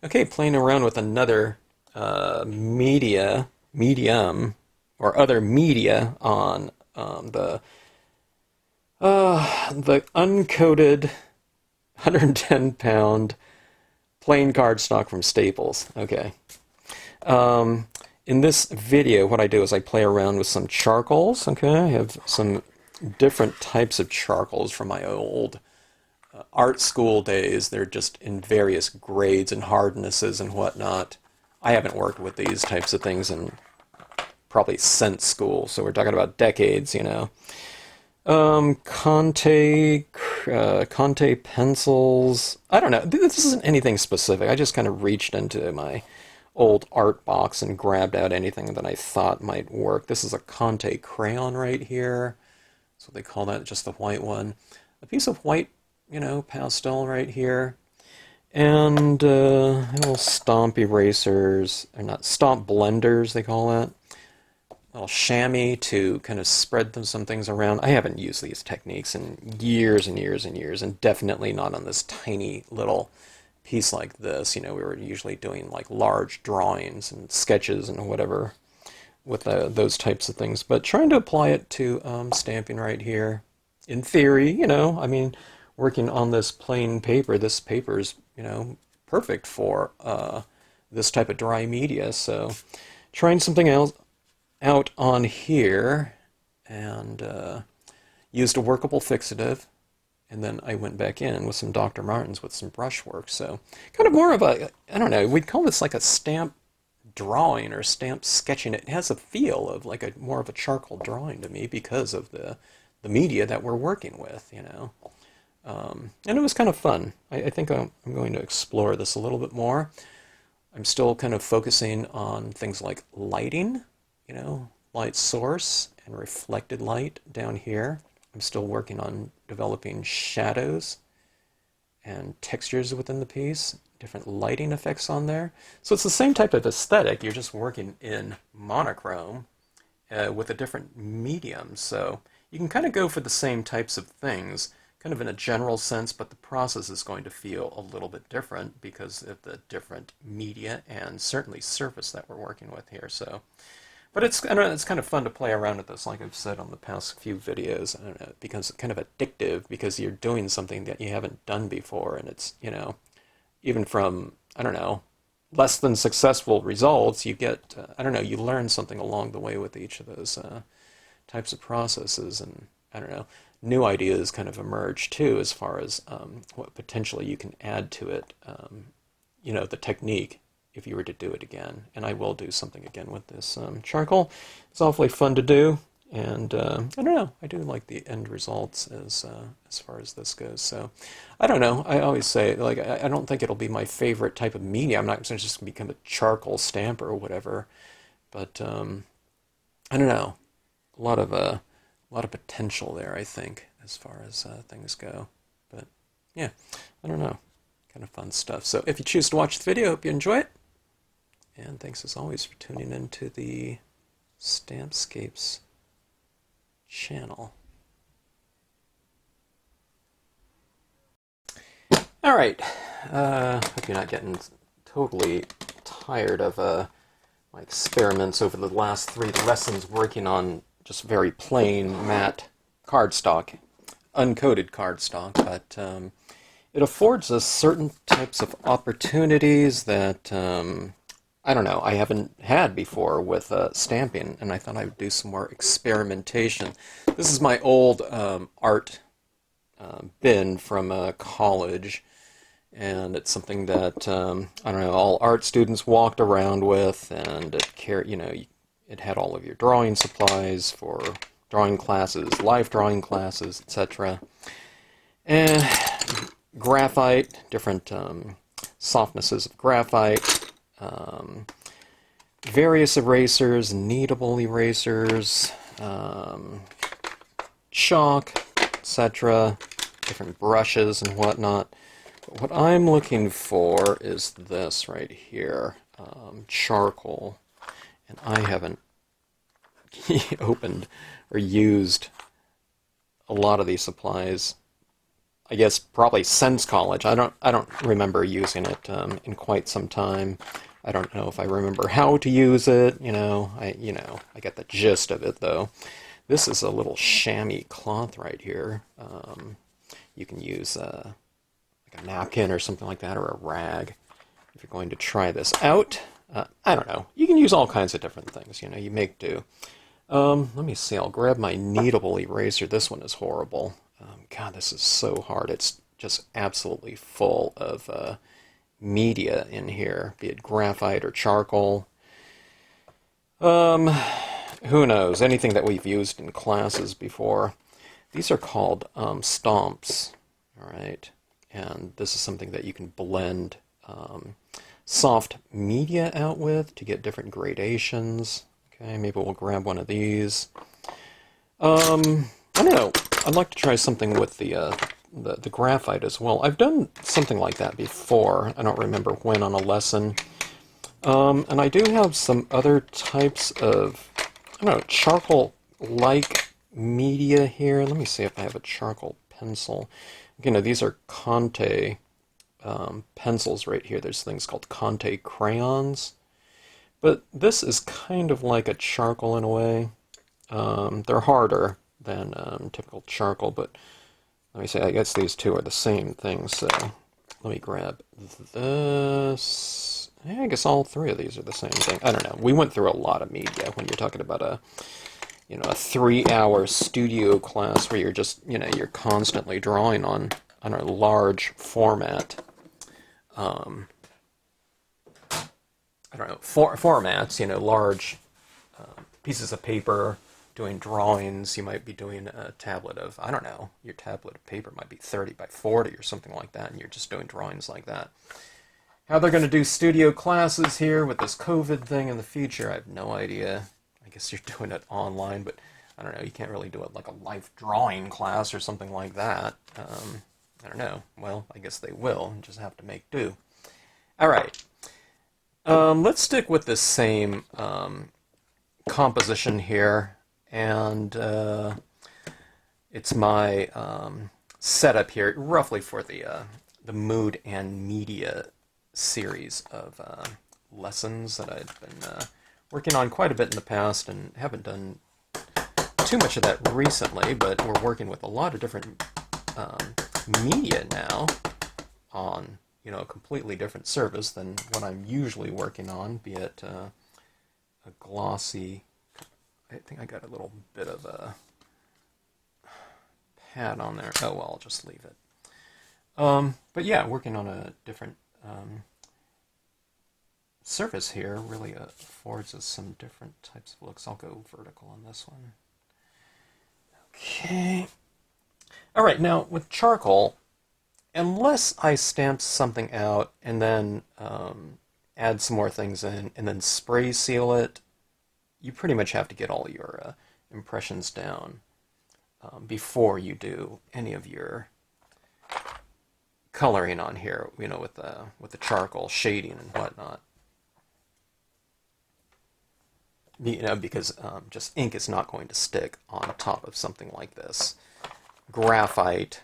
Okay, playing around with another medium, or other media on the uncoated 110-pound plain cardstock from Staples. Okay. In this video, what I do is I play around with some charcoals. Okay, I have some different types of charcoals from my old art school days. They're just in various grades and hardnesses and whatnot. I haven't worked with these types of things in probably since school, so we're talking about decades, you know. Conte pencils. I don't know. This isn't anything specific. I just kind of reached into my old art box and grabbed out anything that I thought might work. This is a Conte Crayon right here. That's what they call that, just the white one. A piece of white, you know, pastel right here. And little stomp erasers, or not, stomp blenders, they call that. A little chamois to kind of spread some things around. I haven't used these techniques in years and years and years, and definitely not on this tiny little piece like this. You know, we were usually doing like large drawings and sketches and whatever with those types of things. But trying to apply it to stamping right here. In theory, you know, I mean, working on this plain paper, this paper is, you know, perfect for this type of dry media. So trying something else out on here, and used a Workable Fixative, and then I went back in with some Dr. Martens with some brushwork. So kind of more of a, I don't know, we'd call this like a stamp drawing or stamp sketching. It has a feel of like a more of a charcoal drawing to me because of the media that we're working with, you know. And it was kind of fun. I think I'm going to explore this a little bit more. I'm still kind of focusing on things like lighting, you know, light source and reflected light down here. I'm still working on developing shadows and textures within the piece, different lighting effects on there. So it's the same type of aesthetic, you're just working in monochrome with a different medium. So you can kind of go for the same types of things, kind of in a general sense, but the process is going to feel a little bit different because of the different media and certainly surface that we're working with here. So, but it's, I don't know, it's kind of fun to play around with this, like I've said on the past few videos. I don't know, because it's kind of addictive because you're doing something that you haven't done before, and it's, you know, even from, I don't know, less than successful results, you get, I don't know, you learn something along the way with each of those types of processes, and I don't know, new ideas kind of emerge too as far as what potentially you can add to it, you know, the technique if you were to do it again. And I will do something again with this charcoal. It's awfully fun to do, and I don't know, I do like the end results as far as this goes. So I don't know, I always say, like, I don't think it'll be my favorite type of media. I'm not just going to become a charcoal stamper or whatever, but I don't know, a lot of potential there, I think, as far as things go. But yeah, I don't know, kind of fun stuff. So if you choose to watch the video, hope you enjoy it. And thanks as always for tuning in to the Stampscapes channel. All right, hope you're not getting totally tired of my experiments over the last 3 lessons working on just very plain matte cardstock, uncoated cardstock, but it affords us certain types of opportunities that I don't know, I haven't had before with stamping, and I thought I would do some more experimentation. This is my old art bin from college, and it's something that I don't know, all art students walked around with, and you know, it had all of your drawing supplies for drawing classes, live drawing classes, etc. And graphite, different softnesses of graphite, various erasers, kneadable erasers, chalk, etc., different brushes and whatnot. But what I'm looking for is this right here, charcoal. And I haven't opened or used a lot of these supplies. I guess probably since college. I don't remember using it in quite some time. I don't know if I remember how to use it. I get the gist of it though. This is a little chamois cloth right here. You can use like a napkin or something like that, or a rag if you're going to try this out. I don't know. You can use all kinds of different things. You make do. Let me see. I'll grab my Kneadable Eraser. This one is horrible. God, this is so hard. It's just absolutely full of media in here, be it graphite or charcoal. Who knows? Anything that we've used in classes before. These are called stomps, all right? And this is something that you can blend soft media out with to get different gradations. Okay, maybe we'll grab one of these. I don't know. I'd like to try something with the graphite as well. I've done something like that before. I don't remember when on a lesson. And I do have some other types of, I don't know, charcoal-like media here. Let me see if I have a charcoal pencil. These are Conte pencils right here. There's things called Conte Crayons. But this is kind of like a charcoal in a way. They're harder than typical charcoal, but let me say, I guess these two are the same thing, so let me grab this. Yeah, I guess all three of these are the same thing. I don't know. We went through a lot of media when you're talking about a 3-hour studio class where you're just, you're constantly drawing on a large format. I don't know, formats, large pieces of paper, doing drawings. You might be doing a tablet of, I don't know, your tablet of paper might be 30 by 40 or something like that, and you're just doing drawings like that. How they're going to do studio classes here with this COVID thing in the future, I have no idea. I guess you're doing it online, but I don't know, you can't really do it like a life drawing class or something like that. I don't know. Well, I guess they will, and just have to make do. All right. Let's stick with the same composition here, and it's my setup here, roughly for the Mood and Media series of lessons that I've been working on quite a bit in the past, and haven't done too much of that recently, but we're working with a lot of different media now on a completely different surface than what I'm usually working on, be it a glossy, I think I got a little bit of a pad on there. Oh, well, I'll just leave it. But yeah, working on a different surface here really affords us some different types of looks. I'll go vertical on this one. Okay. All right, now with charcoal, unless I stamp something out and then add some more things in and then spray seal it, you pretty much have to get all your impressions down before you do any of your coloring on here, with the charcoal shading and whatnot. Because just ink is not going to stick on top of something like this. Graphite,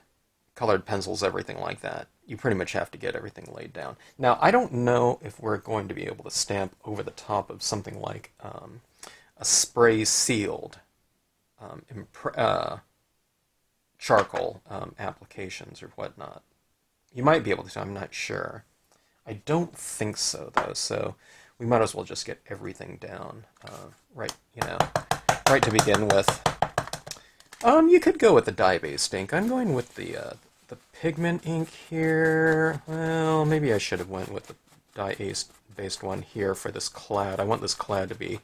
colored pencils, everything like that, you pretty much have to get everything laid down. Now, I don't know if we're going to be able to stamp over the top of something like a spray-sealed charcoal applications or whatnot. You might be able to, I'm not sure. I don't think so, though, so we might as well just get everything down right to begin with. You could go with the dye-based ink. I'm going with the pigment ink here. Well, maybe I should have went with the dye-based one here for this clad. I want this clad to be,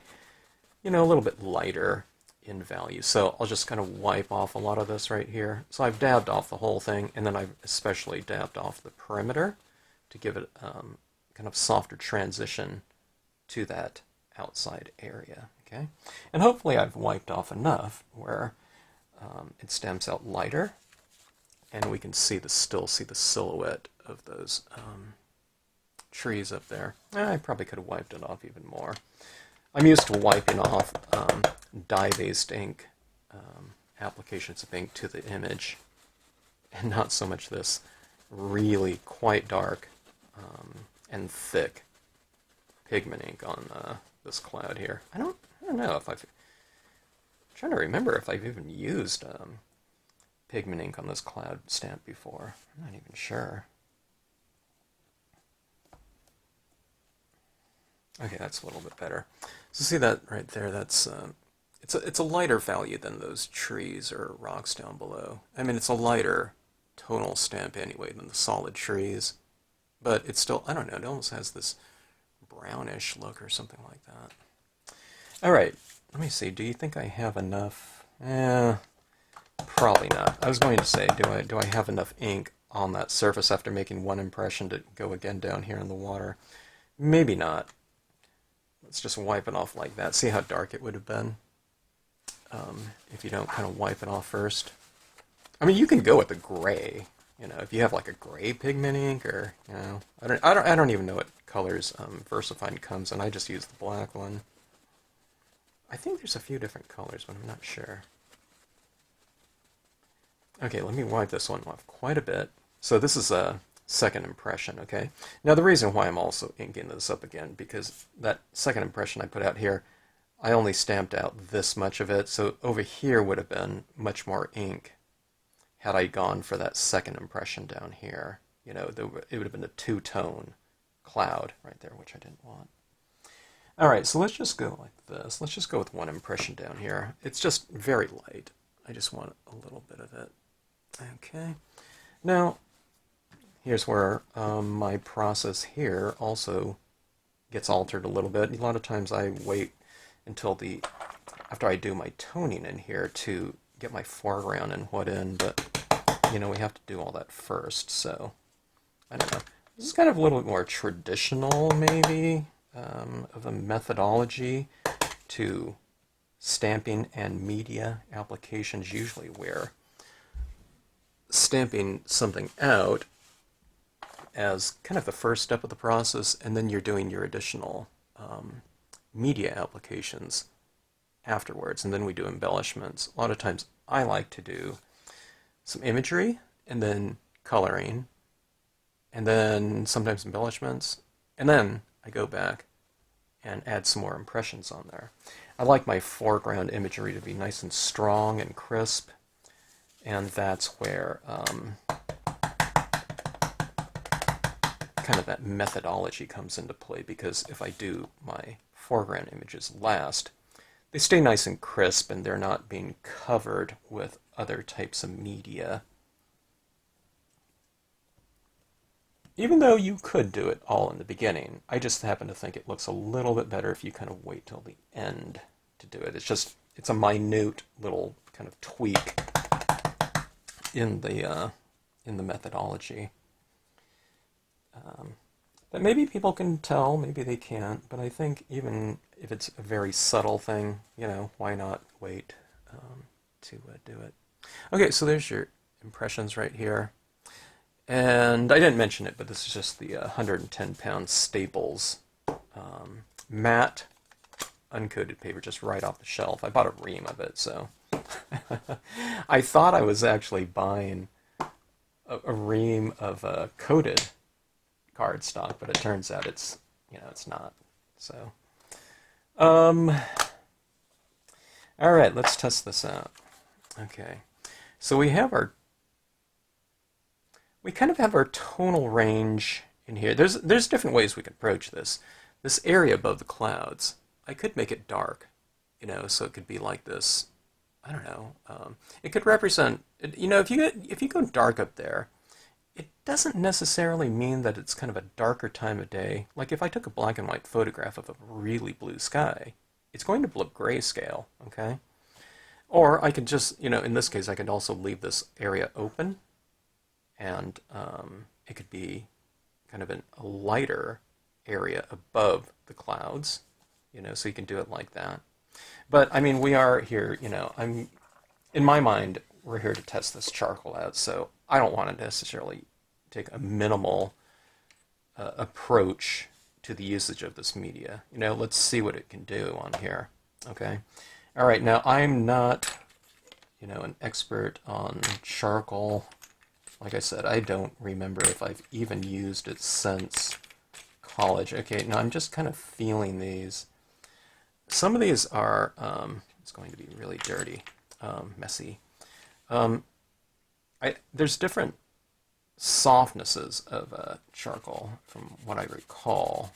a little bit lighter in value. So I'll just kind of wipe off a lot of this right here. So I've dabbed off the whole thing, and then I've especially dabbed off the perimeter to give it kind of softer transition to that outside area. Okay, and hopefully I've wiped off enough where it stamps out lighter, and we can still see the silhouette of those trees up there. I probably could have wiped it off even more. I'm used to wiping off dye-based ink applications of ink to the image and not so much this really quite dark and thick pigment ink on this cloud here. I don't know if I'm trying to remember if I've even used pigment ink on this cloud stamp before. I'm not even sure. Okay, that's a little bit better. So see that right there? That's it's a lighter value than those trees or rocks down below. I mean, it's a lighter tonal stamp anyway than the solid trees, but it's still, I don't know, it almost has this brownish look or something like that. All right, let me see. Do you think I have enough? Probably not. I was going to say, do I have enough ink on that surface after making one impression to go again down here in the water? Maybe not. Let's just wipe it off like that. See how dark it would have been if you don't kind of wipe it off first. I mean, you can go with the gray. You know, if you have like a gray pigment ink, or you know, I don't even know what colors Versafine comes in. I just use the black one. I think there's a few different colors, but I'm not sure. Okay, let me wipe this one off quite a bit. So this is a second impression, okay? Now the reason why I'm also inking this up again, because that second impression I put out here, I only stamped out this much of it, so over here would have been much more ink had I gone for that second impression down here. You know, it would have been a two-tone cloud right there, which I didn't want. All right, so let's just go like this. Let's just go with one impression down here. It's just very light. I just want a little bit of it. Okay. Now, here's where my process here also gets altered a little bit. A lot of times I wait until after I do my toning in here to get my foreground and what in, but you know, we have to do all that first, so I don't know. This is kind of a little bit more traditional, maybe, of a methodology to stamping and media applications, usually where stamping something out as kind of the first step of the process, and then you're doing your additional media applications afterwards, and then we do embellishments. A lot of times I like to do some imagery, and then coloring, and then sometimes embellishments, and then I go back and add some more impressions on there. I like my foreground imagery to be nice and strong and crisp, and that's where kind of that methodology comes into play, because if I do my foreground images last, they stay nice and crisp and they're not being covered with other types of media. Even though you could do it all in the beginning, I just happen to think it looks a little bit better if you kind of wait till the end to do it. It's a minute little kind of tweak in the methodology. That maybe people can tell, maybe they can't, but I think even if it's a very subtle thing, you know, why not wait to do it? Okay, so there's your impressions right here. And I didn't mention it, but this is just the 110-pound Staples matte uncoated paper, just right off the shelf. I bought a ream of it, so I thought I was actually buying a ream of coated cardstock, but it turns out it's not. So, all right, let's test this out. Okay, so we kind of have our tonal range in here. There's different ways we can approach this. This area above the clouds, I could make it dark, you know, so it could be like this. I don't know. It could represent, you know, if you go dark up there, it doesn't necessarily mean that it's kind of a darker time of day. Like if I took a black and white photograph of a really blue sky, it's going to look grayscale, okay? Or I could just, you know, in this case, I could also leave this area open, and it could be kind of a lighter area above the clouds, you know, so you can do it like that. But, I mean, we are here, you know, in my mind, we're here to test this charcoal out, so I don't want to necessarily take a minimal approach to the usage of this media. You know, let's see what it can do on here, okay? All right, now I'm not, you know, an expert on charcoal. Like I said, I don't remember if I've even used it since college. Okay, now I'm just kind of feeling these. Some of these are, it's going to be really dirty, messy. There's different softnesses of charcoal from what I recall.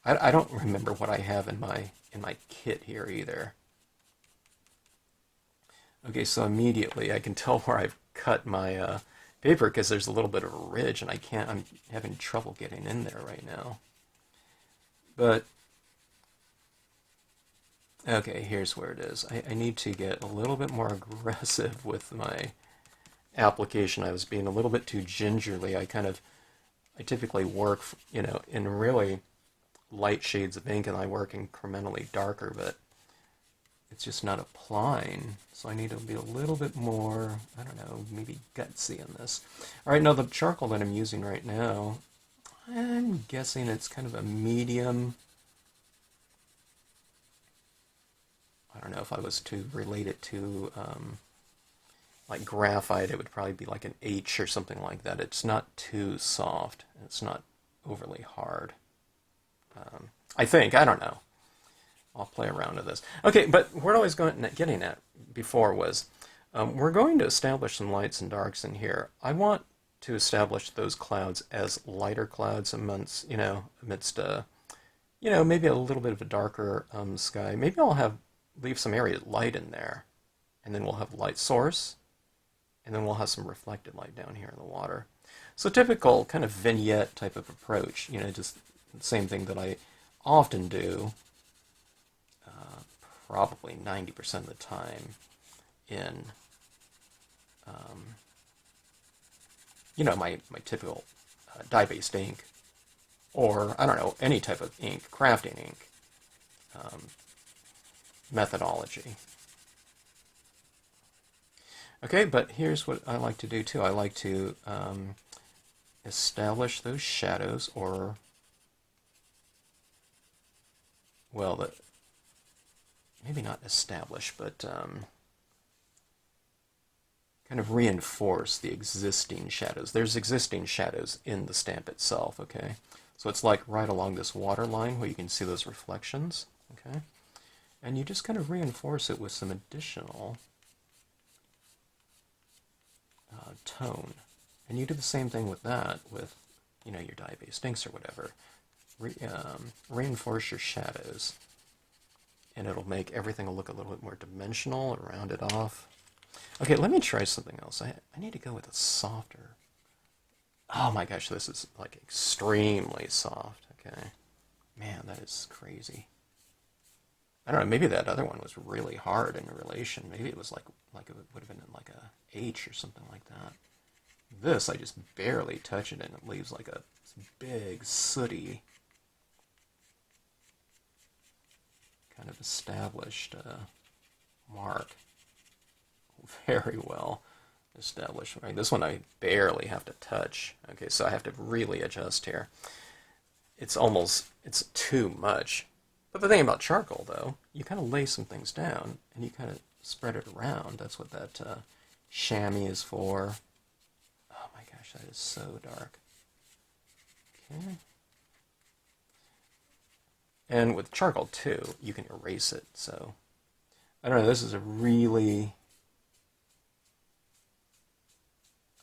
I don't remember what I have in my kit here either. Okay, so immediately I can tell where I've cut my paper because there's a little bit of a ridge and I'm having trouble getting in there right now. But, okay, here's where it is. I need to get a little bit more aggressive with my application. I was being a little bit too gingerly. I typically work, in really light shades of ink, and I work incrementally darker, but it's just not applying. So I need to be a little bit more, I don't know, maybe gutsy in this. All right, now the charcoal that I'm using right now, I'm guessing it's kind of a medium. I don't know if I was to relate it to like graphite, it would probably be like an H or something like that. It's not too soft. It's not overly hard. I think. I don't know. I'll play around with this. Okay, but what I was getting at before was we're going to establish some lights and darks in here. I want to establish those clouds as lighter clouds amidst, maybe a little bit of a darker sky. Maybe I'll leave some area light in there, and then we'll have light source, and then we'll have some reflected light down here in the water. So typical kind of vignette type of approach, just the same thing that I often do, probably 90% of the time in, my typical dye-based ink, or, I don't know, any type of ink, crafting ink, methodology. Okay, but here's what I like to do too. I like to establish those shadows, or, well, maybe not establish, but kind of reinforce the existing shadows. There's existing shadows in the stamp itself, okay? So it's like right along this water line where you can see those reflections, okay? And you just kind of reinforce it with some additional tone. And you do the same thing with that, with, your dye-based inks or whatever. Reinforce your shadows, and it'll make everything look a little bit more dimensional and round it off. Okay, let me try something else. I need to go with a softer. Oh my gosh, this is like extremely soft. Okay, man, that is crazy. I don't know, maybe that other one was really hard in relation. Maybe it was like it would have been like a H or something like that. This, I just barely touch it, and it leaves like a big, sooty, kind of established mark. Very well established. Right? This one I barely have to touch. Okay, so I have to really adjust here. It's too much. But the thing about charcoal, though, you kind of lay some things down, and you kind of spread it around. That's what that chamois is for. Oh my gosh, that is so dark. Okay. And with charcoal, too, you can erase it. So, I don't know, this is a really,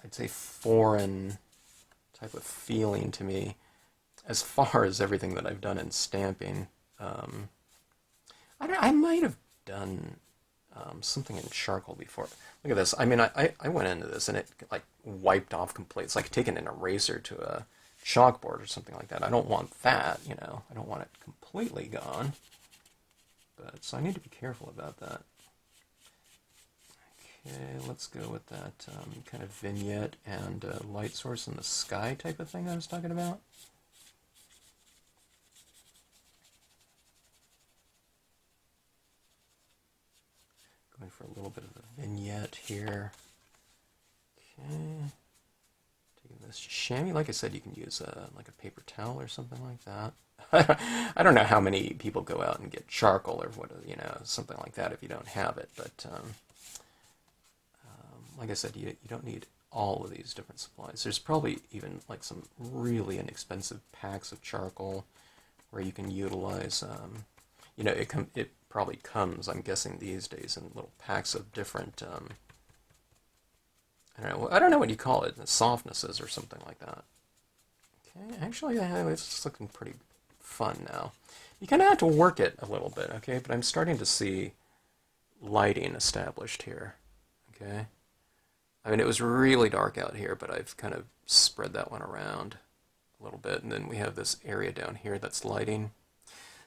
I'd say, foreign type of feeling to me as far as everything that I've done in stamping. I might have done something in charcoal before. Look at this. I mean, I went into this and it like wiped off completely. It's like taking an eraser to a chalkboard or something like that. I don't want that, I don't want it completely gone. But so I need to be careful about that. Okay, let's go with that kind of vignette and light source in the sky type of thing I was talking about. Going for a little bit of a vignette here. Okay. Taking this chamois, like I said, you can use like a paper towel or something like that. I don't know how many people go out and get charcoal or something like that if you don't have it, but like I said, you don't need all of these different supplies. There's probably even like some really inexpensive packs of charcoal where you can utilize, you know, it probably comes, I'm guessing these days, in little packs of different, I don't know what you call it, softnesses or something like that. Okay, actually, it's looking pretty fun now. You kind of have to work it a little bit, okay? But I'm starting to see lighting established here, okay? I mean, it was really dark out here, but I've kind of spread that one around a little bit. And then we have this area down here that's lighting.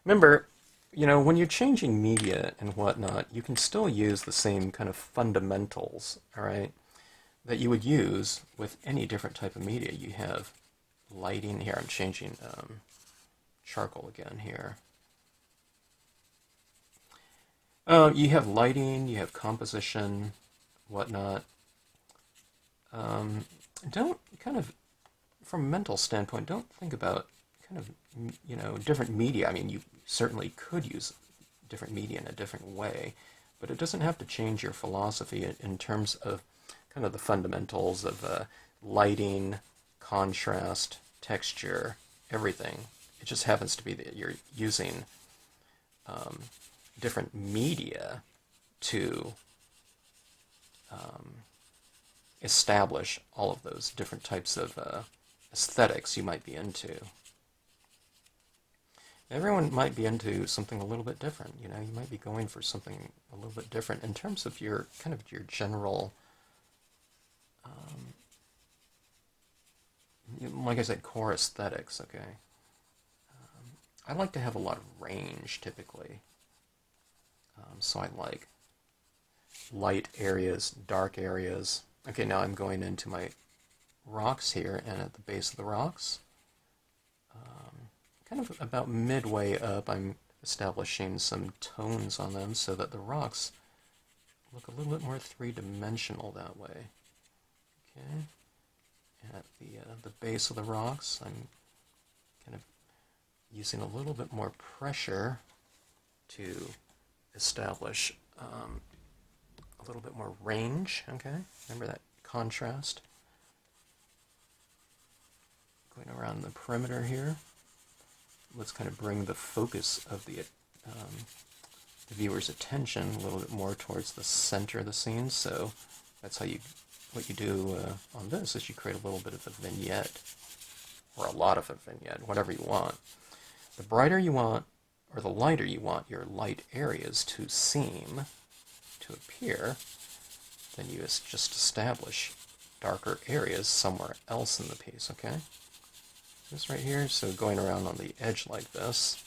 Remember, you know, when you're changing media and whatnot, you can still use the same kind of fundamentals, all right, that you would use with any different type of media. You have lighting here. I'm changing charcoal again here. You have lighting, you have composition, whatnot. Don't kind of, from a mental standpoint, don't think about kind of, you know, different media. I mean, you certainly could use different media in a different way, but it doesn't have to change your philosophy in terms of kind of the fundamentals of lighting, contrast, texture, everything. It just happens to be that you're using different media to establish all of those different types of aesthetics you might be into. Everyone might be into something a little bit different. You know, you might be going for something a little bit different in terms of your kind of your general, like I said, core aesthetics. Okay, I like to have a lot of range typically. So I like light areas, dark areas. Okay, now I'm going into my rocks here, and at the base of the rocks, kind of about midway up, I'm establishing some tones on them so that the rocks look a little bit more three-dimensional that way. Okay, at the base of the rocks, I'm kind of using a little bit more pressure to establish a little bit more range, okay? Remember that contrast? Going around the perimeter here. Let's kind of bring the focus of the viewer's attention a little bit more towards the center of the scene. So that's how what you do on this is you create a little bit of a vignette, or a lot of a vignette, whatever you want. The brighter you want, or the lighter you want your light areas to seem, to appear, then you just establish darker areas somewhere else in the piece, okay? This right here, so going around on the edge like this,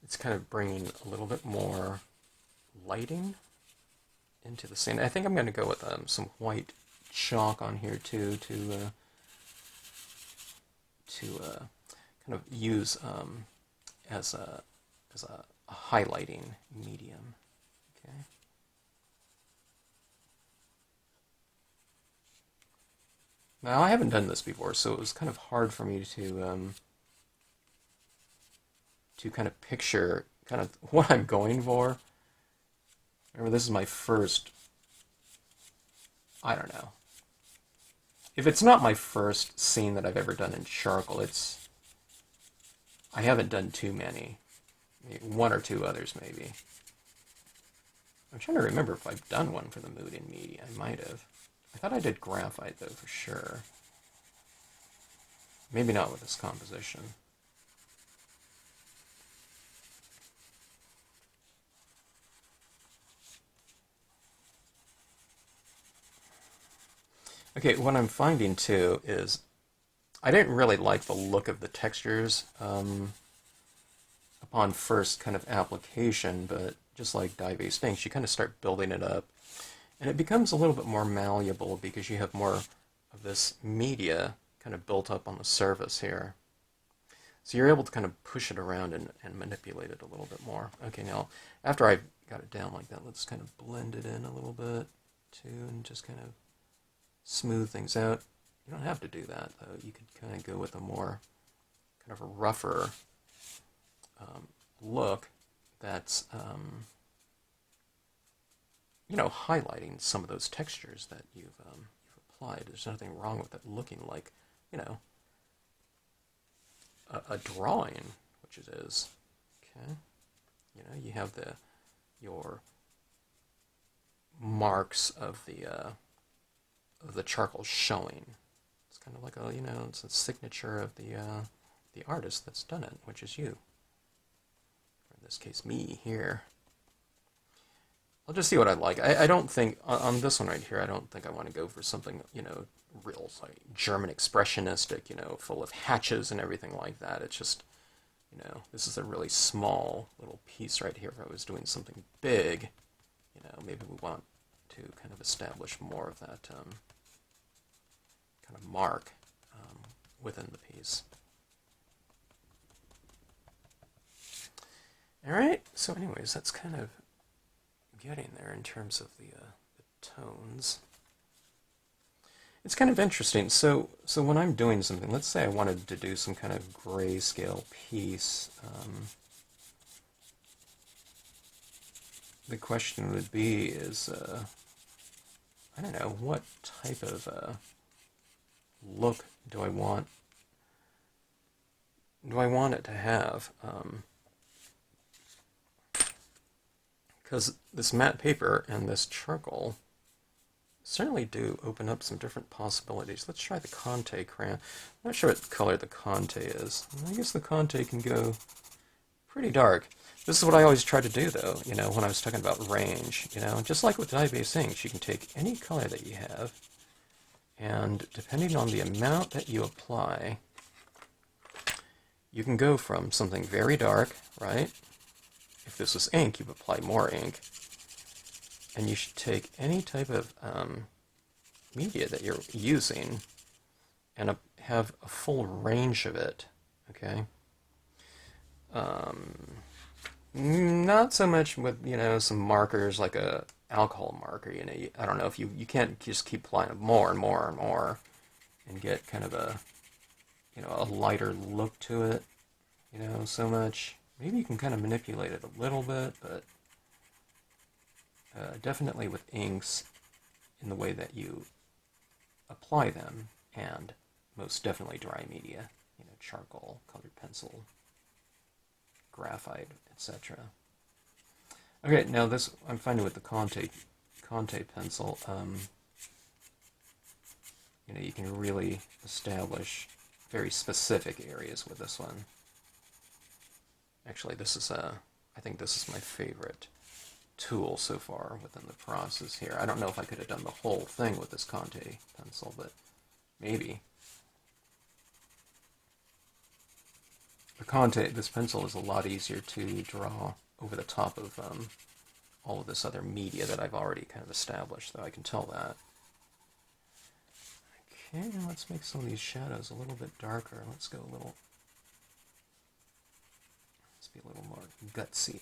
it's kind of bringing a little bit more lighting into the scene. I think I'm going to go with some white chalk on here too to kind of use as a highlighting medium. Okay. Now I haven't done this before, so it was kind of hard for me to kind of picture kind of what I'm going for. Remember, this is my first. I don't know. If it's not my first scene that I've ever done in charcoal, I haven't done too many. Maybe one or two others, maybe. I'm trying to remember if I've done one for the mood in media. I might have. I thought I did graphite, though, for sure. Maybe not with this composition. Okay, what I'm finding, too, is I didn't really like the look of the textures upon first kind of application, but just like dye-based inks, you kind of start building it up. And it becomes a little bit more malleable because you have more of this media kind of built up on the surface here. So you're able to kind of push it around and manipulate it a little bit more. Okay, now, after I've got it down like that, let's kind of blend it in a little bit, too, and just kind of smooth things out. You don't have to do that, though. You could kind of go with a more kind of a rougher look that's highlighting some of those textures that you've applied. There's nothing wrong with it looking like, you know, a drawing, which it is. Okay, you have your marks of the charcoal showing. It's kind of like it's a signature of the artist that's done it, which is you. Or in this case, me here. I'll just see what I like. I don't think, on this one right here, I don't think I want to go for something, real, like, German expressionistic, full of hatches and everything like that. It's just, this is a really small little piece right here. If I was doing something big, maybe we want to kind of establish more of that kind of mark within the piece. All right, so anyways, that's kind of getting there in terms of the tones. It's kind of interesting. So when I'm doing something, let's say I wanted to do some kind of grayscale piece, the question would be is, I don't know, what type of look do I want it to have? Because this matte paper and this charcoal certainly do open up some different possibilities. Let's try the Conte Crayon. I'm not sure what color the Conte is. I guess the Conte can go pretty dark. This is what I always try to do, though, when I was talking about range. Just like with dye-based inks, you can take any color that you have, and depending on the amount that you apply, you can go from something very dark, right? If this was ink, you apply more ink. And you should take any type of media that you're using and have a full range of it, okay? Not so much with, some markers like a alcohol marker, I don't know, if you can't just keep applying it more and more and more and get kind of a lighter look to it, so much. Maybe you can kind of manipulate it a little bit, but definitely with inks in the way that you apply them, and most definitely dry media, charcoal, colored pencil, graphite, etc. Okay, now this I'm finding with the Conte pencil, you can really establish very specific areas with this one. Actually, I think this is my favorite tool so far within the process here. I don't know if I could have done the whole thing with this Conte pencil, but maybe. This pencil is a lot easier to draw over the top of all of this other media that I've already kind of established, though I can tell that. Okay, let's make some of these shadows a little bit darker. Let's be a little more gutsy.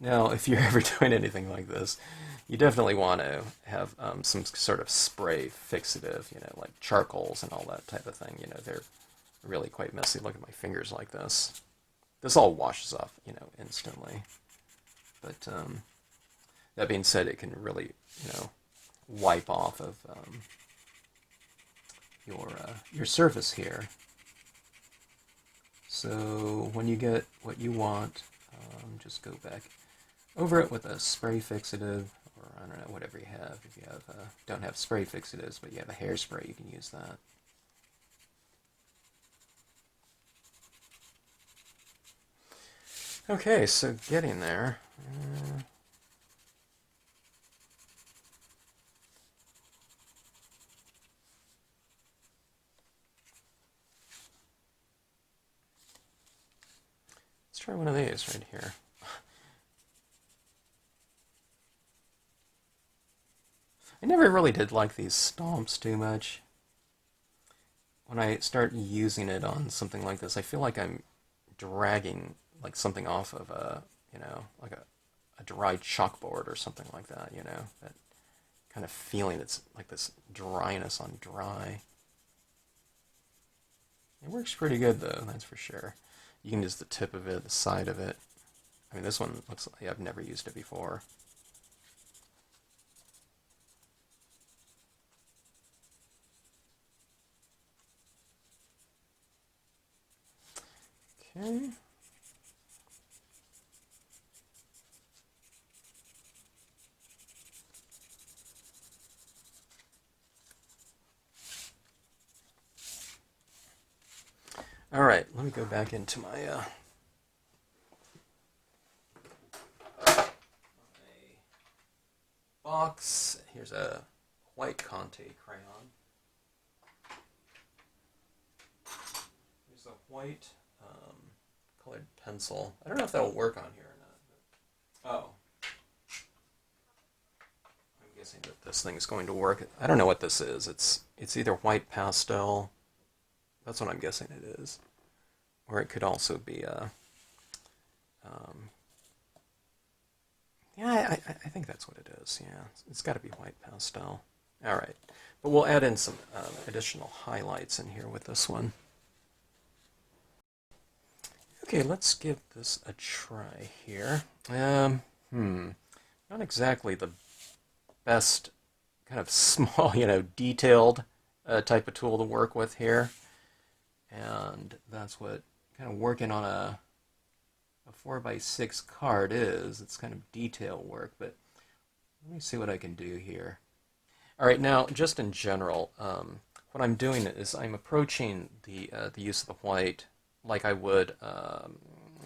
Now, if you're ever doing anything like this, you definitely want to have some sort of spray fixative, like charcoals and all that type of thing. They're really quite messy. Look at my fingers like this. This all washes off, instantly. But that being said, it can really, wipe off of your surface here. So when you get what you want, just go back over it with a spray fixative, or I don't know, whatever you have. If you don't have spray fixatives, but you have a hairspray, you can use that. Okay, so getting there. Let's try one of these right here. I never really did like these stomps too much. When I start using it on something like this, I feel like I'm dragging like something off of like a dry chalkboard or something like that, that kind of feeling. It's like this dryness on dry. It works pretty good though, that's for sure. You can use the tip of it, the side of it. I mean, this one looks like I've never used it before. Okay. All right, let me go back into my box. Here's a white Conte Crayon. Here's a white colored pencil. I don't know if that'll work on here or not. But, oh. I'm guessing that this thing's going to work. I don't know what this is. It's either white pastel. That's what I'm guessing it is. Or it could also be a... yeah, I think that's what it is. Yeah, it's got to be white pastel. All right, but we'll add in some additional highlights in here with this one. Okay, let's give this a try here. Not exactly the best kind of small, detailed type of tool to work with here, and that's what kind of working on a 4x6 card is. It's kind of detail work, but let me see what I can do here. All right, now just in general, what I'm doing is I'm approaching the use of the white like I would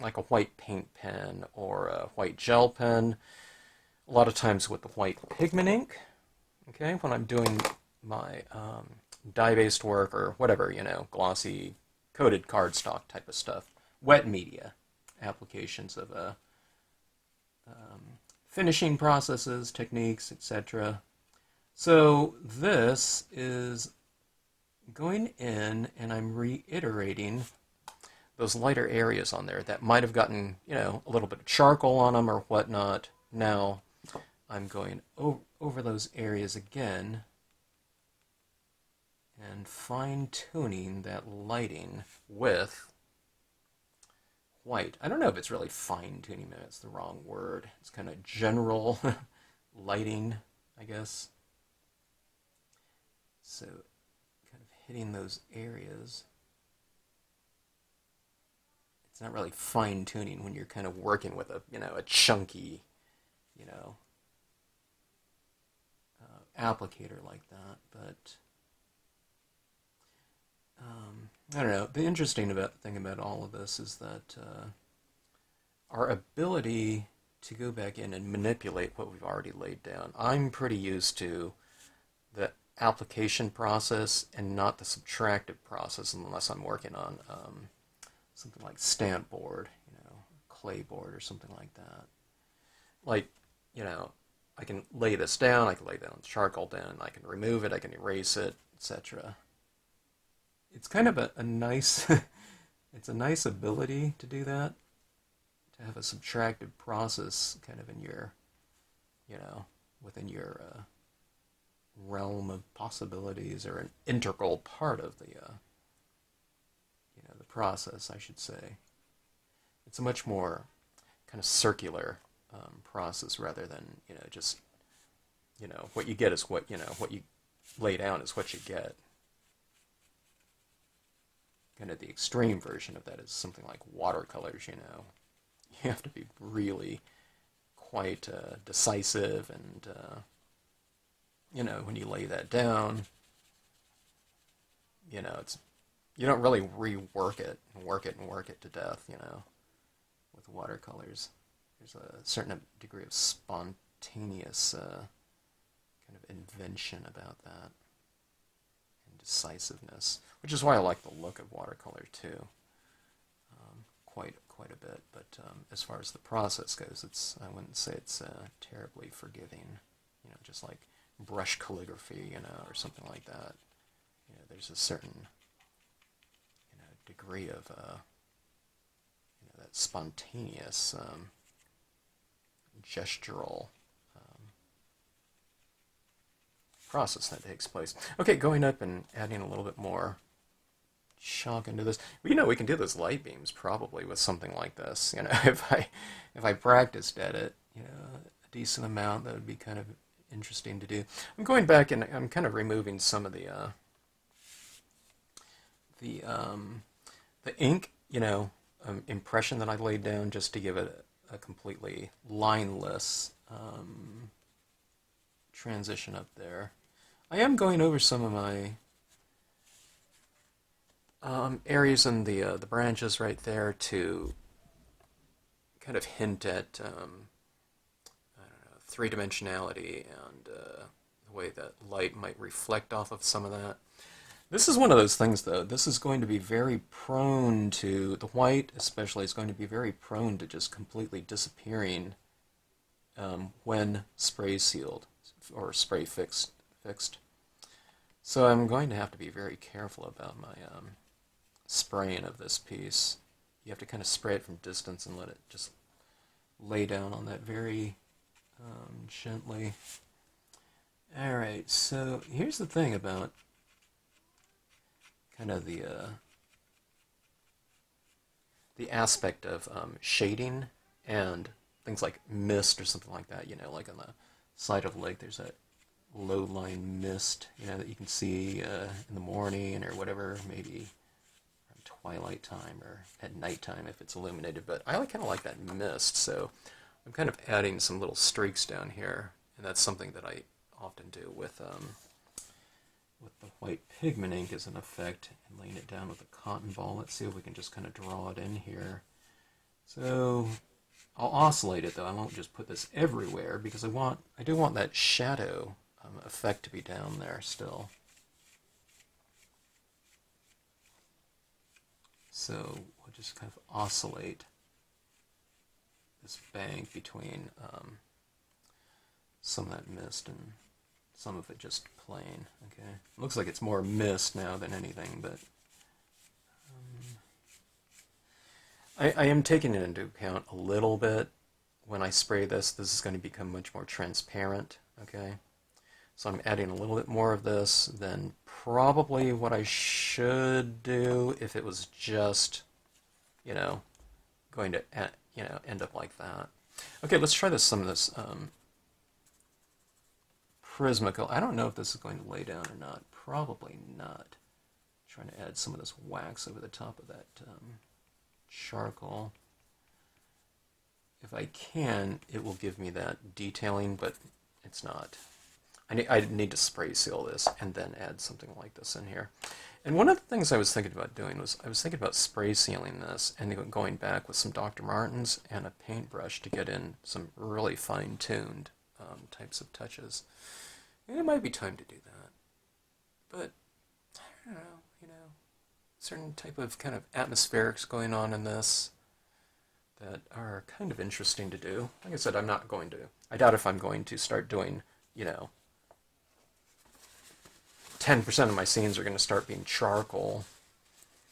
like a white paint pen or a white gel pen. A lot of times with the white pigment ink. Okay, when I'm doing my dye-based work or whatever, glossy coated cardstock type of stuff, wet media applications of finishing processes, techniques, etc. So this is going in and I'm reiterating those lighter areas on there that might have gotten, a little bit of charcoal on them or whatnot. Now I'm going over those areas again and fine-tuning that lighting with white. I don't know if it's really fine-tuning, maybe that's the wrong word. It's kind of general lighting, I guess. So kind of hitting those areas. It's not really fine-tuning when you're kind of working with a chunky, applicator like that. But I don't know. The interesting thing about all of this is that our ability to go back in and manipulate what we've already laid down. I'm pretty used to the application process and not the subtractive process unless I'm working on something like stamp board, clay board or something like that. Like, I can lay this down, I can lay down charcoal down, I can remove it, I can erase it, etc. It's kind of a nice, it's a nice ability to do that, to have a subtractive process kind of in your, within your realm of possibilities, or an integral part of the, the process, I should say. It's a much more kind of circular process rather than, just, what you get is what, what you lay down is what you get. Kind of the extreme version of that is something like watercolors, You have to be really quite decisive and, when you lay that down, it's, you don't really rework it and work it and work it to death, with watercolors. There's a certain degree of spontaneous kind of invention about that, and decisiveness, which is why I like the look of watercolor too, quite a bit. But as far as the process goes, I wouldn't say it's terribly forgiving, just like brush calligraphy, or something like that. There's a certain degree of that spontaneous gestural process that takes place. Okay, going up and adding a little bit more chalk into this. But, you know, we can do those light beams probably with something like this. You know, if I practiced at it, you know, a decent amount, that would be kind of interesting to do. I'm going back and I'm kind of removing some of the the ink, you know, impression that I laid down just to give it a completely lineless transition up there. I am going over some of my areas in the branches right there to kind of hint at I don't know, three-dimensionality and the way that light might reflect off of some of that. This is one of those things, though. This is going to be very prone to, the white especially, is going to be very prone to just completely disappearing when spray sealed or spray fixed. So I'm going to have to be very careful about my spraying of this piece. You have to kind of spray it from distance and let it just lay down on that very gently. Alright, so here's the thing about kind of the aspect of shading and things like mist or something like that. You know, like on the side of the lake, there's that low-lying mist, you know, that you can see in the morning or whatever, maybe around twilight time or at nighttime if it's illuminated. But I kind of like that mist, so I'm kind of adding some little streaks down here, and that's something that I often do with the white pigment ink as an effect, and laying it down with a cotton ball. Let's see if we can just kind of draw it in here. So I'll oscillate it, though. I won't just put this everywhere because I do want that shadow effect to be down there still. So we'll just kind of oscillate this bank between some of that mist and some of it just plain. Okay, looks like it's more mist now than anything, but I am taking it into account a little bit. When I spray this, this is going to become much more transparent. Okay, so I'm adding a little bit more of this than probably what I should do if it was just, you know, going to end up like that. Okay, let's try some of this Prismacolor. I don't know if this is going to lay down or not. Probably not. Trying to add some of this wax over the top of that charcoal. If I can, it will give me that detailing, but it's not. I need to spray seal this and then add something like this in here. And one of the things I was thinking about doing was I was thinking about spray sealing this and going back with some Dr. Martens and a paintbrush to get in some really fine-tuned types of touches. And it might be time to do that. But, I don't know, you know, certain type of kind of atmospherics going on in this that are kind of interesting to do. Like I said, I doubt if I'm going to start doing, you know, 10% of my scenes are going to start being charcoal.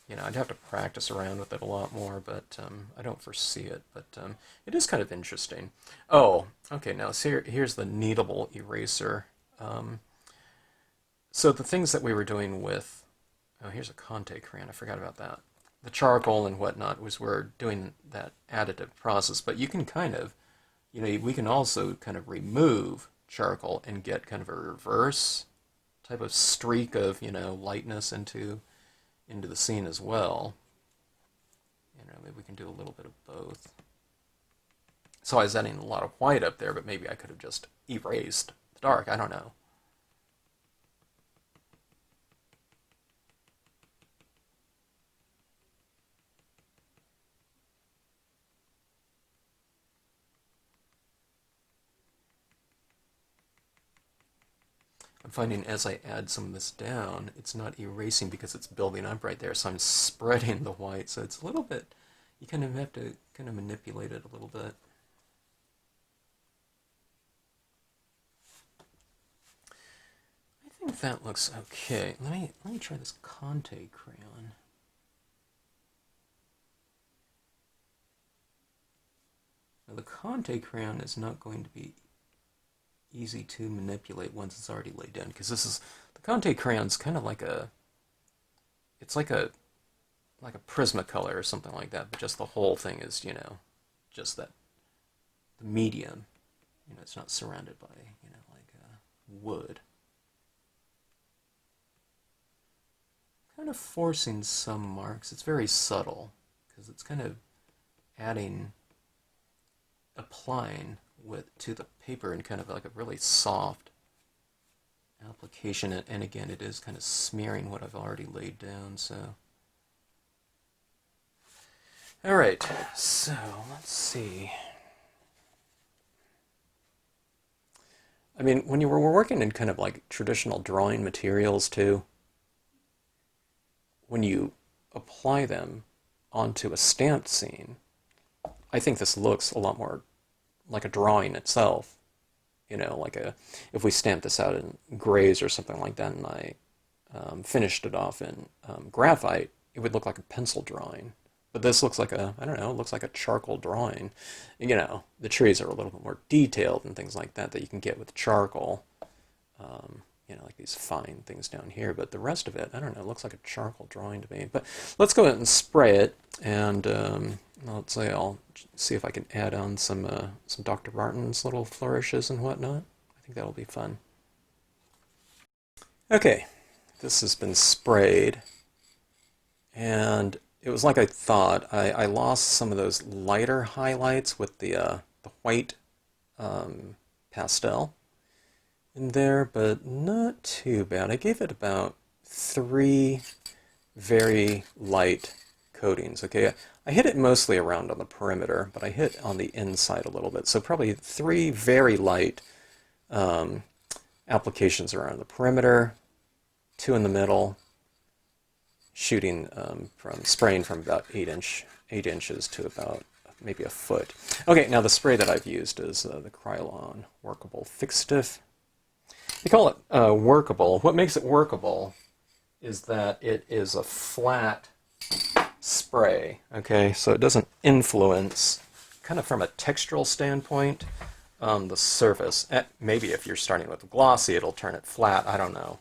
You know, I'd have to practice around with it a lot more, but I don't foresee it. But it is kind of interesting. Oh, okay, now so here's the Kneadable Eraser. So the things that we were doing with, oh, here's a Conte Crayon, I forgot about that. The charcoal and whatnot was we're doing that additive process, but you can kind of, you know, we can also kind of remove charcoal and get kind of a reverse type of streak of, you know, lightness into the scene as well. You know, maybe we can do a little bit of both. So I was adding a lot of white up there, but maybe I could have just erased the dark. I don't know. I'm finding as I add some of this down, it's not erasing because it's building up right there, so I'm spreading the white, so it's a little bit, you kind of have to kind of manipulate it a little bit. I think that looks okay. Let me try this Conte Crayon. Now the Conte Crayon is not going to be easy to manipulate once it's already laid down, because this is, the Conte Crayon's kind of like a, it's like a like a Prismacolor or something like that, but just the whole thing is, you know, just that the medium, you know, it's not surrounded by, you know, like wood. Kind of forcing some marks. It's very subtle because it's kind of adding, applying to the paper in kind of like a really soft application. And again, it is kind of smearing what I've already laid down. So, all right. So let's see. I mean, when you were working in kind of like traditional drawing materials too, when you apply them onto a stamped scene, I think this looks a lot more like a drawing itself. You know, like if we stamped this out in grays or something like that, and I finished it off in graphite, it would look like a pencil drawing. But this looks like I don't know, it looks like a charcoal drawing. You know, the trees are a little bit more detailed and things like that you can get with charcoal. You know, like these fine things down here, but the rest of it, I don't know, it looks like a charcoal drawing to me. But let's go ahead and spray it, and let's say I'll see if I can add on some Dr. Martin's little flourishes and whatnot. I think that'll be fun. Okay, this has been sprayed, and it was like I thought. I lost some of those lighter highlights with the white pastel in there, but not too bad. I gave it about 3 very light coatings. Okay, I hit it mostly around on the perimeter, but I hit on the inside a little bit. So probably 3 very light applications around the perimeter, 2 in the middle, shooting from spraying from about 8 inches to about maybe a foot. Okay, now the spray that I've used is the Krylon Workable Fixtiff. They call it workable. What makes it workable is that it is a flat spray, okay? So it doesn't influence, kind of from a textural standpoint, the surface. Maybe if you're starting with glossy, it'll turn it flat. I don't know.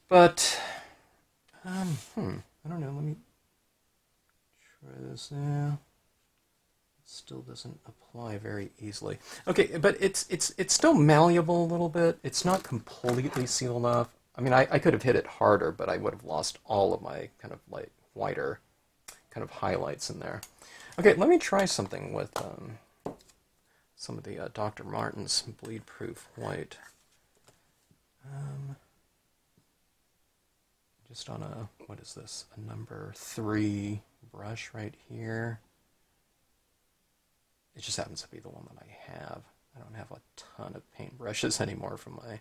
But, I don't know. Let me try this now. Still doesn't apply very easily. Okay, but it's still malleable a little bit. It's not completely sealed off. I mean, I could have hit it harder, but I would have lost all of my kind of like whiter kind of highlights in there. Okay, let me try something with some of the Dr. Martin's bleed proof white. Just on a, what is this, a number 3 brush right here. It just happens to be the one that I have. I don't have a ton of paintbrushes anymore from my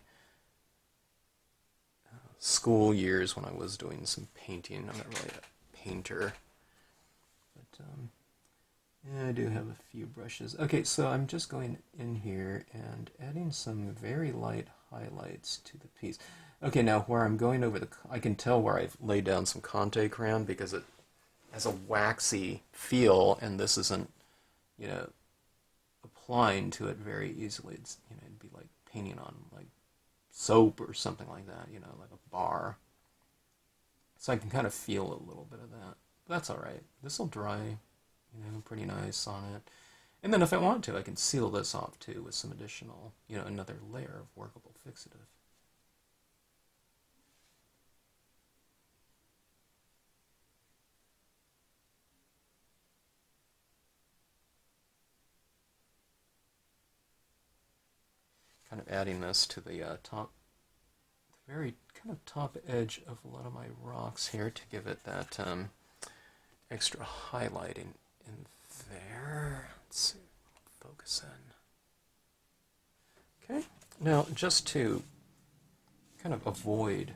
school years when I was doing some painting. I'm not really a painter. But yeah, I do have a few brushes. Okay, so I'm just going in here and adding some very light highlights to the piece. Okay, now where I'm going over I can tell where I've laid down some Conte Crayon because it has a waxy feel, and this isn't, you know, applying to it very easily. It's, you know, it'd be like painting on like soap or something like that, you know, like a bar. So I can kind of feel a little bit of that. But that's all right. This will dry, you know, pretty nice on it. And then if I want to, I can seal this off too with some additional, you know, another layer of Workable Fixative. Kind of adding this to the top, the very kind of top edge of a lot of my rocks here to give it that extra highlighting in there. Let's see, focus in. Okay, now just to kind of avoid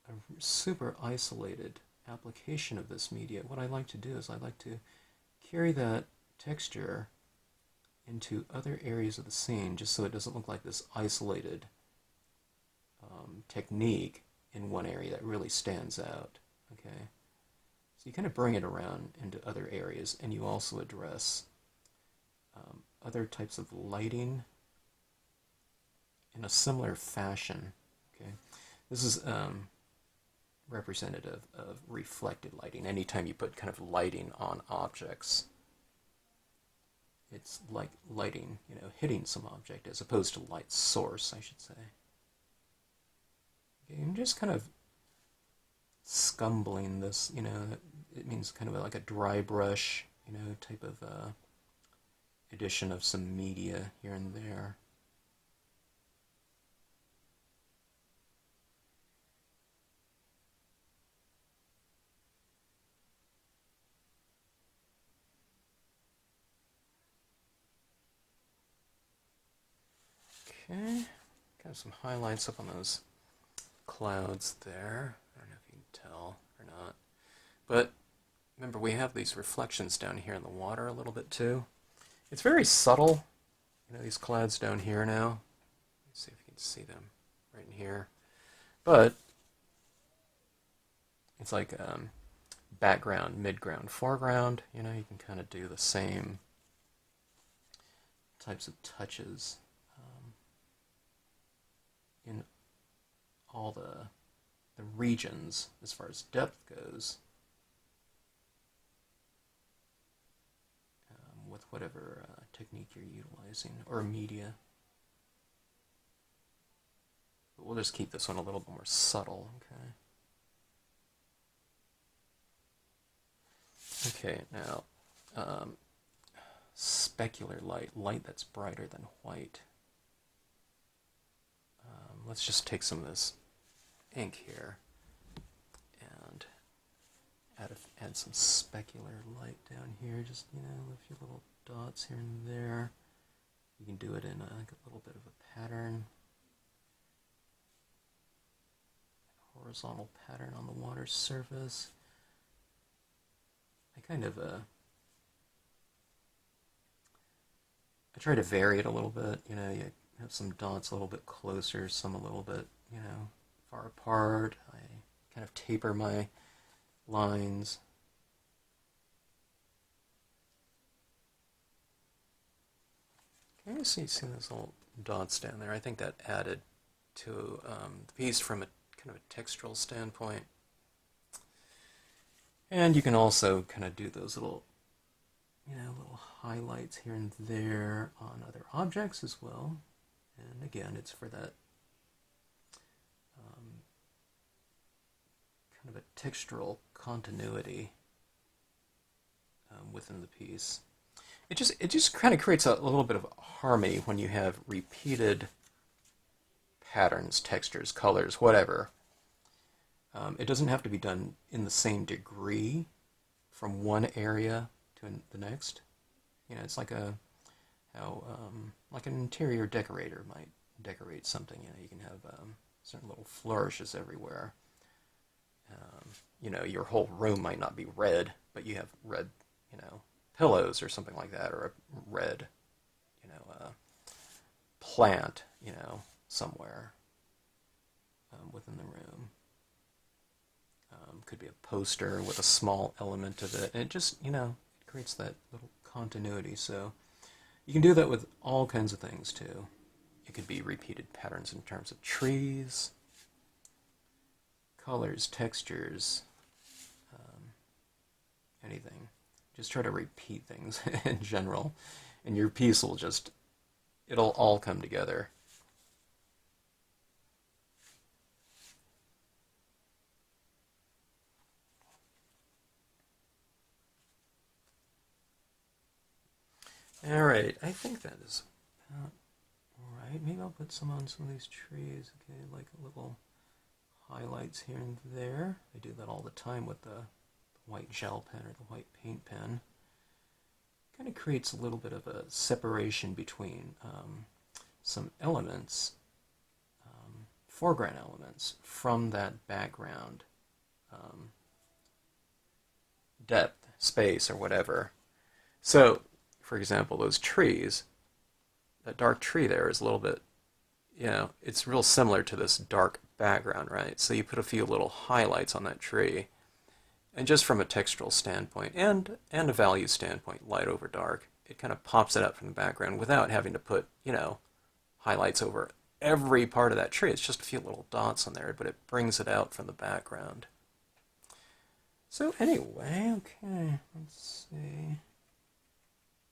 a super isolated application of this media, what I like to do is I like to carry that texture into other areas of the scene just so it doesn't look like this isolated technique in one area that really stands out. Okay, so you kind of bring it around into other areas, and you also address other types of lighting in a similar fashion. Okay, this is representative of reflected lighting. Anytime you put kind of lighting on objects, it's like lighting, hitting some object as opposed to light source, I should say. Okay, I'm just kind of scumbling this, it means kind of like a dry brush, type of addition of some media here and there. Okay, got some highlights up on those clouds there. I don't know if you can tell or not. But remember, we have these reflections down here in the water a little bit too. It's very subtle, these clouds down here now. Let's see if you can see them right in here. But it's like background, midground, foreground. You can kind of do the same types of touches in all the regions as far as depth goes with whatever technique you're utilizing or media. But we'll just keep this one a little bit more subtle, okay? Okay, now specular light that's brighter than white. Let's just take some of this ink here and add some specular light down here. Just, a few little dots here and there. You can do it in a little bit of a pattern. Horizontal pattern on the water surface. I kind of I try to vary it a little bit. You have some dots a little bit closer, some a little bit, far apart. I kind of taper my lines. Can you see those little dots down there? I think that added to the piece from a kind of a textural standpoint. And you can also kind of do those little, little highlights here and there on other objects as well. And again, it's for that kind of a textural continuity within the piece. It just kind of creates a little bit of harmony when you have repeated patterns, textures, colors, whatever. It doesn't have to be done in the same degree from one area to the next. It's like like an interior decorator might decorate something. You can have certain little flourishes everywhere. Your whole room might not be red, but you have red, pillows or something like that, or a red, plant, somewhere within the room. Could be a poster with a small element of it, and it just, it creates that little continuity. So you can do that with all kinds of things too. It could be repeated patterns in terms of trees, colors, textures, anything. Just try to repeat things in general, and your piece will it'll all come together. Alright, I think that is about right. Maybe I'll put some on some of these trees, okay, like little highlights here and there. I do that all the time with the white gel pen or the white paint pen. Kind of creates a little bit of a separation between some elements, foreground elements, from that background depth, space, or whatever. So, for example, those trees, that dark tree there is a little bit, it's real similar to this dark background, right? So you put a few little highlights on that tree, and just from a textural standpoint and a value standpoint, light over dark, it kind of pops it up from the background without having to put, highlights over every part of that tree. It's just a few little dots on there, but it brings it out from the background. So anyway, okay, let's see.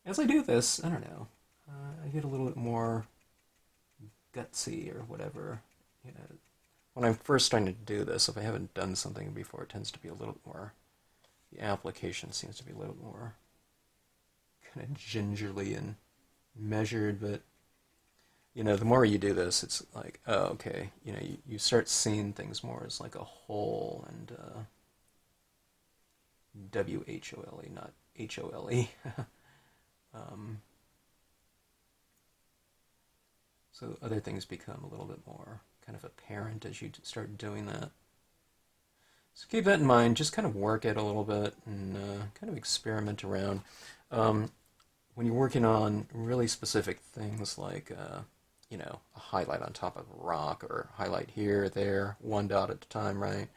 As I do this, I don't know, I get a little bit more gutsy or whatever. You know, when I'm first starting to do this, if I haven't done something before, it tends to be a little more, the application seems to be a little more kind of gingerly and measured, but you know, the more you do this, it's like, oh, okay, you know, you start seeing things more as like a whole, and WHOLE, not HOLE. um, so other things become a little bit more kind of apparent as you start doing that. So keep that in mind. Just kind of work it a little bit and kind of experiment around. When you're working on really specific things like, you know, a highlight on top of a rock or highlight here, there, one dot at a time, right?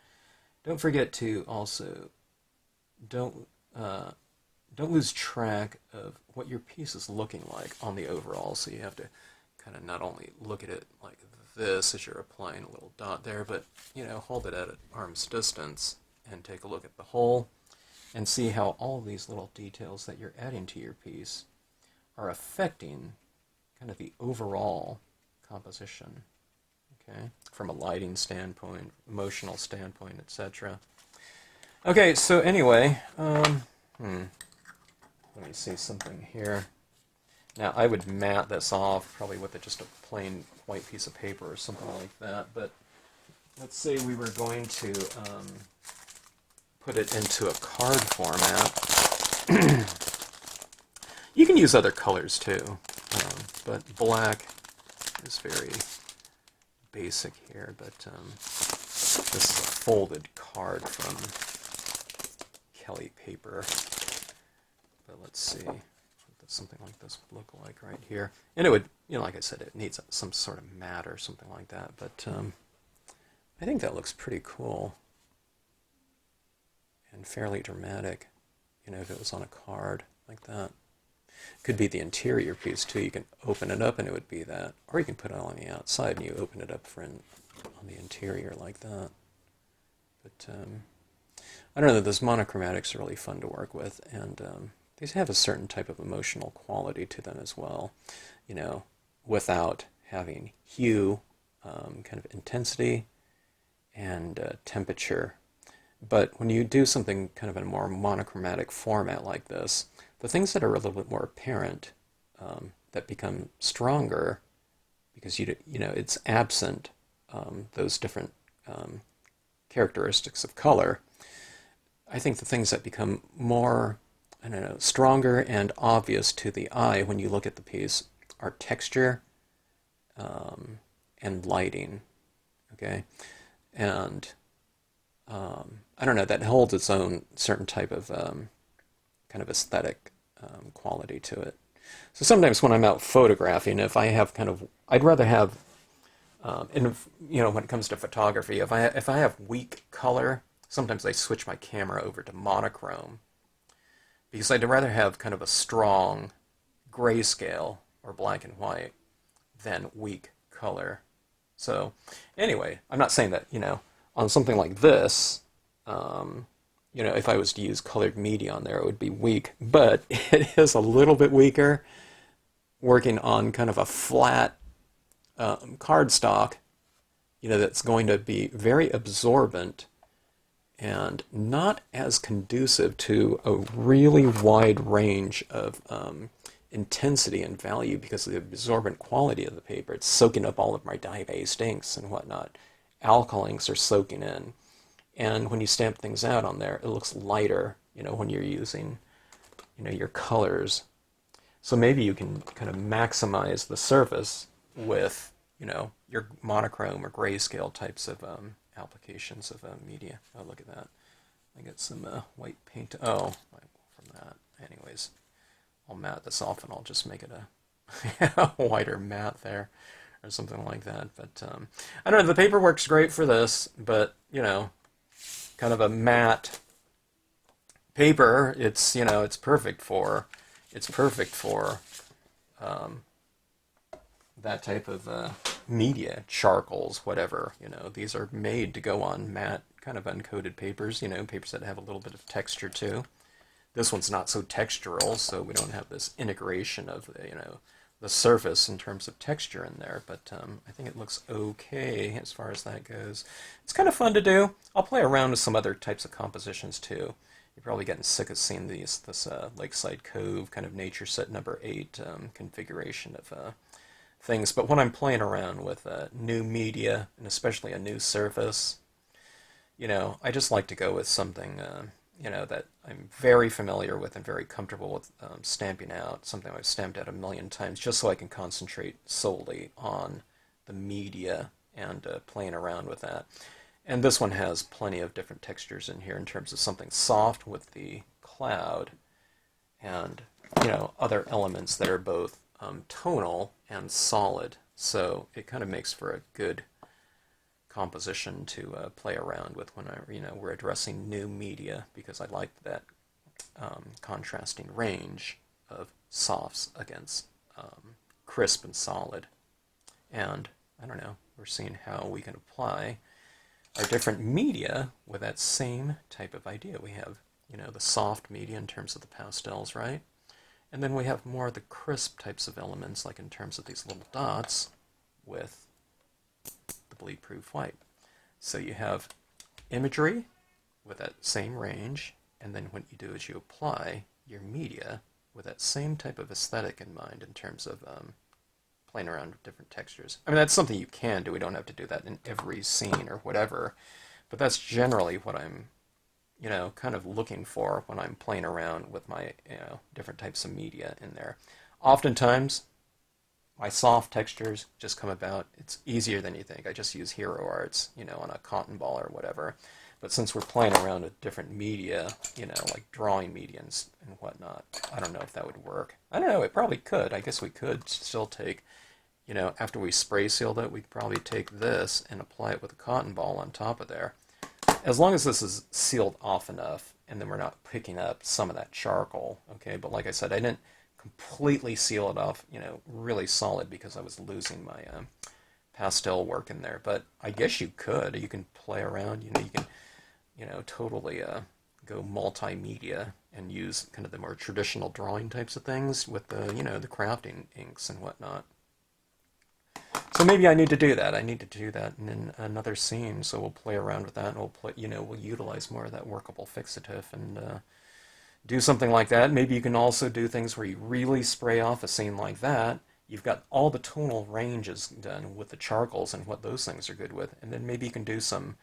Don't forget to also don't lose track of what your piece is looking like on the overall. So you have to kind of not only look at it like this as you're applying a little dot there, but you know, hold it at an arm's distance and take a look at the whole and see how all of these little details that you're adding to your piece are affecting kind of the overall composition, okay, from a lighting standpoint, emotional standpoint, etc. Okay, so anyway, let me see something here. Now, I would matte this off probably with just a plain white piece of paper or something like that, but let's say we were going to put it into a card format. You can use other colors too, but black is very basic here, but this is a folded card from Kelly paper. But let's see what something like this would look like right here. And it would, you know, like I said, it needs some sort of matte or something like that, but I think that looks pretty cool and fairly dramatic, you know, if it was on a card like that. Could be the interior piece too. You can open it up and it would be that, or you can put it on the outside and you open it up on the interior like that. But I don't know, those monochromatics are really fun to work with, and these have a certain type of emotional quality to them as well, you know, without having hue, kind of intensity, and temperature. But when you do something kind of in a more monochromatic format like this, the things that are a little bit more apparent, that become stronger because you know it's absent those different characteristics of color. I think the things that become more, I don't know, stronger and obvious to the eye when you look at the piece are texture and lighting. Okay, and I don't know, that holds its own certain type of kind of aesthetic quality to it. So sometimes when I'm out photographing, if I have kind of, I'd rather have, and you know, when it comes to photography, if I have weak color, sometimes I switch my camera over to monochrome because I'd rather have kind of a strong grayscale or black and white than weak color. So anyway, I'm not saying that, you know, on something like this, you know, if I was to use colored media on there, it would be weak, but it is a little bit weaker working on kind of a flat cardstock, you know, that's going to be very absorbent and not as conducive to a really wide range of intensity and value because of the absorbent quality of the paper. It's soaking up all of my dye-based inks and whatnot. Alcohol inks are soaking in. And when you stamp things out on there, it looks lighter, you know, when you're using, you know, your colors. So maybe you can kind of maximize the surface with, you know, your monochrome or grayscale types of applications of media. Oh, look at that. I got some white paint. Oh, from that. Anyways, I'll matte this off and I'll just make it a whiter matte there or something like that. But I don't know, the paper works great for this, but, you know, kind of a matte paper, it's, you know, it's perfect for that type of media, charcoals, whatever, you know. These are made to go on matte kind of uncoated papers, you know, papers that have a little bit of texture too. This one's not so textural, so we don't have this integration of, you know, the surface in terms of texture in there, but I think it looks okay as far as that goes. It's kind of fun to do. I'll play around with some other types of compositions too. You're probably getting sick of seeing this Lakeside Cove kind of nature set number 8 configuration of things, but when I'm playing around with new media, and especially a new surface, you know, I just like to go with something you know, that I'm very familiar with and very comfortable with stamping out, something I've stamped out a million times, just so I can concentrate solely on the media and playing around with that. And this one has plenty of different textures in here in terms of something soft with the cloud and, you know, other elements that are both tonal and solid. So it kind of makes for a good composition to play around with when we're addressing new media, because I like that contrasting range of softs against crisp and solid. And I don't know, we're seeing how we can apply our different media with that same type of idea. We have, you know, the soft media in terms of the pastels, right? And then we have more of the crisp types of elements, like in terms of these little dots with the bleed-proof white. So you have imagery with that same range, and then what you do is you apply your media with that same type of aesthetic in mind in terms of playing around with different textures. I mean, that's something you can do. We don't have to do that in every scene or whatever, but that's generally what I'm, you know, kind of looking for when I'm playing around with my, you know, different types of media in there. Oftentimes, my soft textures just come about. It's easier than you think. I just use Hero Arts, you know, on a cotton ball or whatever. But since we're playing around with different media, you know, like drawing mediums and whatnot, I don't know if that would work. I don't know, it probably could. I guess we could still take, you know, after we spray sealed it, we'd probably take this and apply it with a cotton ball on top of there. As long as this is sealed off enough, and then we're not picking up some of that charcoal, okay? But like I said, I didn't completely seal it off, you know, really solid, because I was losing my pastel work in there. But I guess you could. You can play around, you know, you can, you know, totally go multimedia and use kind of the more traditional drawing types of things with the, you know, the crafting inks and whatnot. So maybe I need to do that. I need to do that in another scene. So we'll play around with that, and we'll play, you know, we'll utilize more of that workable fixative and do something like that. Maybe you can also do things where you really spray off a scene like that. You've got all the tonal ranges done with the charcoals and what those things are good with, and then maybe you can do some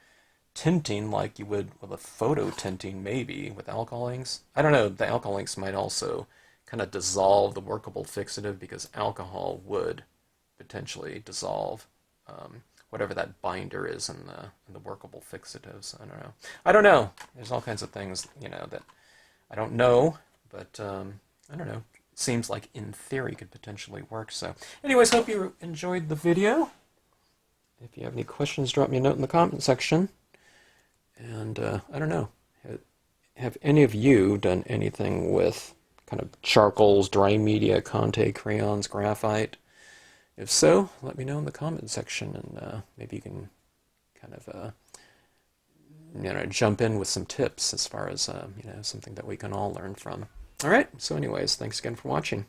tinting like you would with a photo tinting, maybe with alcohol inks. I don't know. The alcohol inks might also kind of dissolve the workable fixative, because alcohol would potentially dissolve whatever that binder is in the workable fixatives. I don't know. I don't know. There's all kinds of things, you know, that I don't know, but I don't know. It seems like in theory could potentially work. So anyways, hope you enjoyed the video. If you have any questions, drop me a note in the comment section. And I don't know, have any of you done anything with kind of charcoals, dry media, Conte crayons, graphite? If so, let me know in the comment section, and maybe you can kind of you know, jump in with some tips as far as you know, something that we can all learn from. All right. So anyways, thanks again for watching.